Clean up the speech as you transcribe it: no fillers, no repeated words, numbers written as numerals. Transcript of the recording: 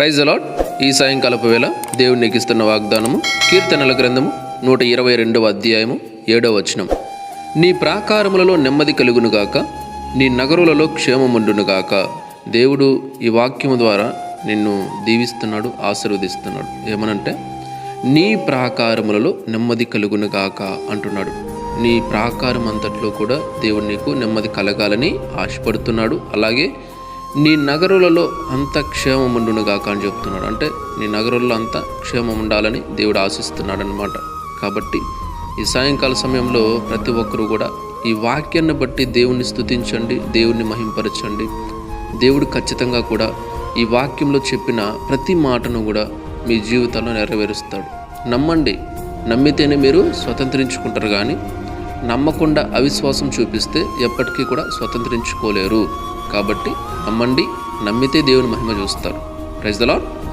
Praise the lord. ఈ సాయంకాలపు వేళ దేవుడు నీకు ఇస్తున్న వాగ్దానము కీర్తనల గ్రంథము 122వ అధ్యాయము 7వ వచనం. నీ ప్రాకారములలో నెమ్మది కలుగునుగాక, నీ నగరులలో క్షేమముండునుగాక. దేవుడు ఈ వాక్యము ద్వారా నిన్ను దీవిస్తున్నాడు, ఆశీర్వదిస్తున్నాడు. ఏమనంటే నీ ప్రాకారములలో నెమ్మది కలుగునుగాక అంటున్నాడు. నీ ప్రాకారం అంతట్లో కూడా దేవుడు నీకు నెమ్మది కలగాలని ఆశపడుతున్నాడు. అలాగే నీ నగరులలో అంత క్షేమం ఉండునుగాక అని చెప్తున్నాడు. అంటే నీ నగరుల్లో అంత క్షేమం ఉండాలని దేవుడు ఆశిస్తున్నాడు అన్నమాట. కాబట్టి ఈ సాయంకాల సమయంలో ప్రతి ఒక్కరూ కూడా ఈ వాక్యాన్ని బట్టి దేవుణ్ణి స్తుతించండి, దేవుణ్ణి మహింపరచండి. దేవుడు ఖచ్చితంగా కూడా ఈ వాక్యంలో చెప్పిన ప్రతి మాటను కూడా మీ జీవితంలో నెరవేరుస్తాడు. నమ్మండి, నమ్మితేనే మీరు స్వతంత్రించుకుంటారు. కానీ నమ్మకుండా అవిశ్వాసం చూపిస్తే ఎప్పటికీ కూడా స్వతంత్రించుకోలేరు. కాబట్టి నమ్మండి, నమ్మితే దేవుని మహిమ చూస్తారు. Praise the lord.